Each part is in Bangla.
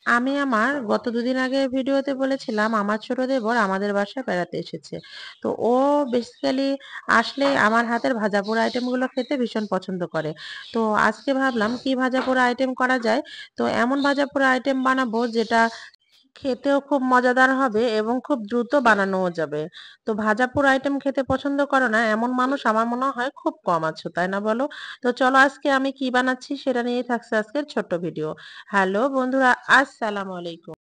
আমি আমার গত দুদিন আগে ভিডিওতে বলেছিলাম আমার ছোট দেবর আমাদের বাসায় বেড়াতে এসেছে। তো ও বেসিক্যালি আসলে আমার হাতের ভাজা পোড়া আইটেমগুলো খেতে ভীষণ পছন্দ করে। তো আজকে ভাবলাম কি ভাজা পোড়া আইটেম করা যায়। তো এমন ভাজা পোড়া আইটেম বানাবো যেটা খেতেও খুব মজাদার হবে এবং খুব দ্রুত বানানোও যাবে। তো ভাজা পোড়া আইটেম খেতে পছন্দ করো না এমন মানুষ আমার মনে হয় খুব কম আছো, তাই না বলো? তো চলো আজকে আমি কি বানাচ্ছি সেটা নিয়েই থাকছে আজকের ছোট্ট ভিডিও। হ্যালো বন্ধুরা, আসসালামু আলাইকুম।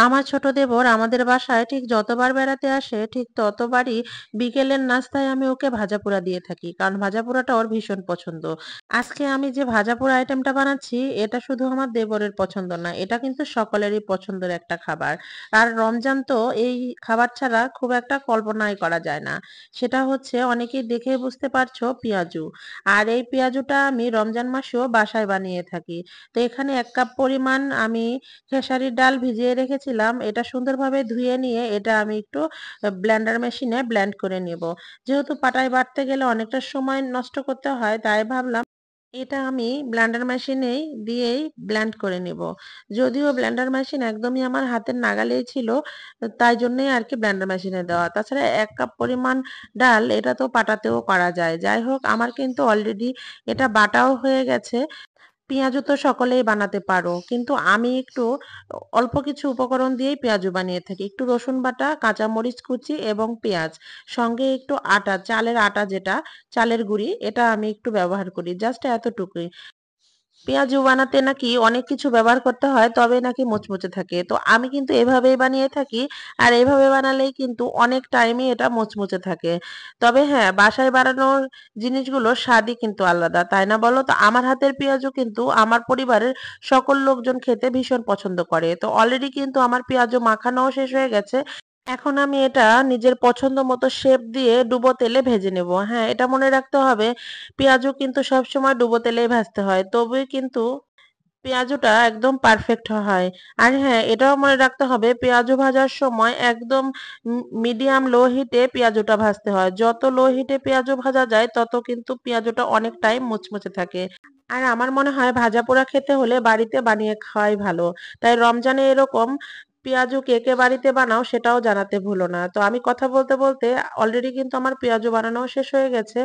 আমার ছোট দেবর আমাদের বাসায় ঠিক যতবার বেড়াতে আসে ঠিক ততবারই বিকেলের নাস্তায় আমি ওকে ভাজাপোড়া দিয়ে থাকি, কারণ ভাজাপোড়াটা ওর ভীষণ পছন্দ। আজকে আমি যে ভাজাপোড়া আইটেমটা বানাচ্ছি এটা শুধু আমার দেবরের পছন্দ না, এটা কিন্তু সকলেরই পছন্দের একটা খাবার। আর রমজান তো এই খাবার ছাড়া খুব একটা কল্পনাই করা যায় না। সেটা হচ্ছে অনেকেই দেখে বুঝতে পারছো পেঁয়াজু। আর এই পেঁয়াজুটা আমি রমজান মাসেও বাসায় বানিয়ে থাকি। তো এখানে 1 কাপ পরিমাণ আমি খেসারির ডাল ভিজিয়ে রেখেছিলাম, এটা সুন্দরভাবে ধুয়ে নিয়ে এটা আমি একটু ব্লেন্ডার মেশিনে ব্লেন্ড করে নিব। যেহেতু পাটায় বাটতে গেলে অনেকটা সময় নষ্ট করতে হয়, তাই ভাবলাম এটা আমি ব্লেন্ডার মেশিনেই দিয়েই ব্লেন্ড করে নিব। যদিও ব্লেন্ডার মেশিন একদমই আমার হাতের নাগালেই ছিল, তাই জন্যই আর কি ব্লেন্ডার মেশিনে দেওয়া। তাছাড়া 1 কাপ পরিমাণ ডাল এটা তো পাটাতেও করা যায়। যাই হোক, আমার কিন্তু অলরেডি এটা বাটাও হয়ে গেছে। পেঁয়াজু তো সকলেই বানাতে পারো, কিন্তু আমি একটু অল্প কিছু উপকরণ দিয়েই পেঁয়াজু বানিয়ে থাকি। একটু রসুন বাটা, কাঁচামরিচ কুচি এবং পেঁয়াজ, সঙ্গে একটু আটা, চালের আটা যেটা চালের গুঁড়ি, এটা আমি একটু ব্যবহার করি, জাস্ট এতটুকুই। পেঁয়াজু বানাতে নাকি অনেক কিছু ব্যবহার করতে হয় তবে নাকি মুচমুচে থাকে, তো আমি কিন্তু এভাবেই বানিয়ে থাকি। আর এভাবে বানালেই কিন্তু অনেক টাইমই এটা মুচমুচে থাকে। তবে হ্যাঁ, বাসায় বানানোর জিনিসগুলোর স্বাদই কিন্তু আলাদা, তাই না বলো? তো আমার হাতের পেঁয়াজু কিন্তু আমার পরিবারের সকল লোকজন খেতে ভীষণ পছন্দ করে। তো অলরেডি কিন্তু আমার পেঁয়াজু মাখানোও শেষ হয়ে গেছে। এখন আমি এটা নিজের পছন্দ মতো শেপ দিয়ে ডুবো তেলে ভেজে নেব। হ্যাঁ, এটা মনে রাখতে হবে, পেঁয়াজু কিন্তু সবসময় ডুবো তেলেই ভাজতে হয়, তবেই কিন্তু পেঁয়াজুটা একদম পারফেক্ট হয়। আর হ্যাঁ, এটাও মনে রাখতে হবে পেঁয়াজু ভাজার সময় একদম মিডিয়াম লো হিটে পেঁয়াজুটা ভাজতে হয়। যত লো হিটে পেঁয়াজু ভাজা যায় তত কিন্তু পেঁয়াজুটা অনেক টাইম মুচমুচে থাকে। আর আমার মনে হয় ভাজা পোড়া খেতে হলে বাড়িতে বানিয়ে খাওয়াই ভালো। তাই রমজানে এরকম পেঁয়াজু কে কে বাড়িতে বানাও সেটাও জানাতে ভুলো না। তো আমি কথা বলতে বলতে অলরেডি কিন্তু আমার পেঁয়াজু বানানো শেষ হয়ে গেছে।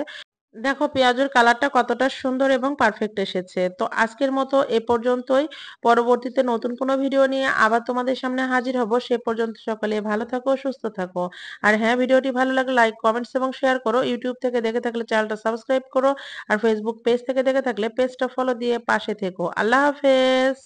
দেখো পেঁয়াজুর কালারটা কতটা সুন্দর এবং পারফেক্ট এসেছে। তো আজকের মতো এ পর্যন্তই। পরবর্তীতে নতুন কোনো ভিডিও নিয়ে আবার তোমাদের সামনে হাজির হব। সে পর্যন্ত সকলে ভালো থাকো, সুস্থ থাকো। আর হ্যাঁ, ভিডিওটি ভালো লাগলে লাইক, কমেন্টস এবং শেয়ার করো। ইউটিউব থেকে দেখে থাকলে চ্যানেলটা সাবস্ক্রাইব করো। আর ফেসবুক পেজ থেকে দেখে থাকলে পেজটা ফলো দিয়ে পাশে থেকো। আল্লাহ হাফেজ।